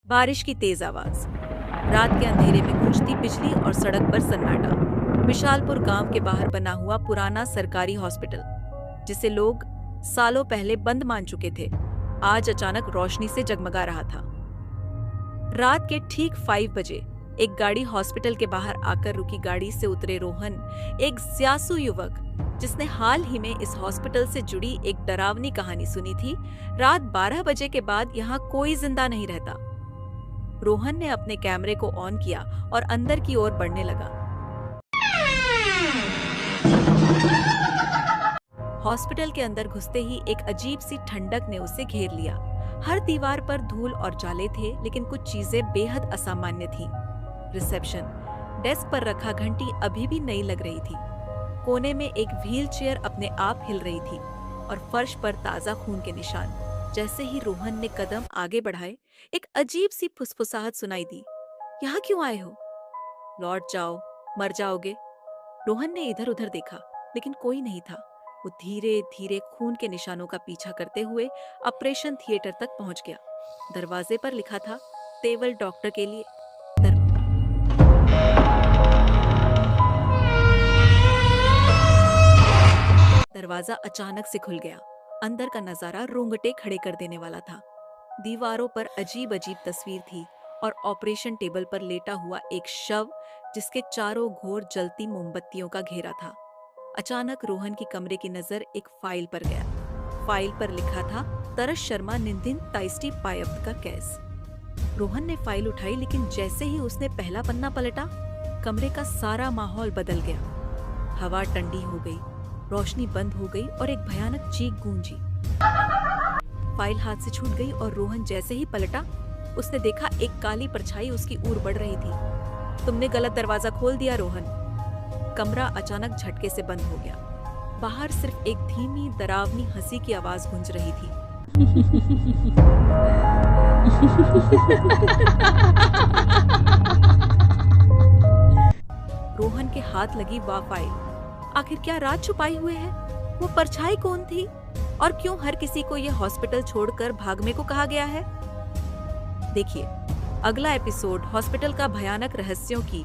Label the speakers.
Speaker 1: बारिश की तेज आवाज, रात के अंधेरे में गूंजती बिजली और सड़क पर सन्नाटा। विशालपुर गांव के बाहर बना हुआ पुराना सरकारी हॉस्पिटल, जिसे लोग सालों पहले बंद मान चुके थे, आज अचानक रोशनी से जगमगा रहा था। रात के ठीक 5 बजे एक गाड़ी हॉस्पिटल के बाहर आकर रुकी। गाड़ी से उतरे रोहन, एक स्यासु युवक जिसने हाल ही में इस हॉस्पिटल से जुड़ी एक डरावनी कहानी सुनी थी। रात 12 बजे के बाद यहाँ कोई जिंदा नहीं रहता। रोहन ने अपने कैमरे को ऑन किया और अंदर की ओर बढ़ने लगा। हॉस्पिटल के अंदर घुसते ही एक अजीब सी ठंडक ने उसे घेर लिया। हर दीवार पर धूल और जाले थे, लेकिन कुछ चीजें बेहद असामान्य थीं। रिसेप्शन डेस्क पर रखा घंटी अभी भी नई लग रही थी। कोने में एक व्हील चेयर अपने आप हिल रही थी और फर्श पर ताजा खून के निशान। जैसे ही रोहन ने कदम आगे बढ़ाए, एक अजीब सी फुसफुसाहट सुनाई दी। यहाँ क्यों आए हो? लौट जाओ, मर जाओगे। रोहन ने इधर उधर देखा, लेकिन कोई नहीं था। वो धीरे धीरे खून के निशानों का पीछा करते हुए ऑपरेशन थिएटर तक पहुंच गया। दरवाजे पर लिखा था, तेवल डॉक्टर के लिए। दरवाजा अचानक से खुल गया। अंदर का नजारा रोंगटे खड़े कर देने वाला था। दीवारों पर अजीब अजीब तस्वीर थी और ऑपरेशन टेबल पर लेटा हुआ एक शव, जिसके चारों घोर जलती मोमबत्तियों का घेरा था। अचानक रोहन की कमरे की नजर एक फाइल पर गया। फाइल पर लिखा था, तरस शर्मा निंदिन ताइस्टी पायब्द का केस। रोहन ने फाइल उठाई, लेकिन जैसे ही उसने पहला पन्ना पलटा, कमरे का सारा माहौल बदल गया। हवा ठंडी हो गई, रोशनी बंद हो गई और एक भयानक चीख गूंजी। फाइल हाथ से छूट गई और रोहन जैसे ही पलटा, उसने देखा एक काली परछाई उसकी ओर बढ़ रही थी। तुमने गलत दरवाजा खोल दिया रोहन। कमरा अचानक झटके से बंद हो गया। बाहर सिर्फ एक धीमी डरावनी हंसी की आवाज गूंज रही थी। रोहन के हाथ लगी वह फाइल। आखिर क्या राज छुपाई हुए है? वो परछाई कौन थी और क्यों हर किसी को ये हॉस्पिटल छोड़कर भागने को कहा गया है? देखिए अगला एपिसोड हॉस्पिटल का भयानक रहस्यों की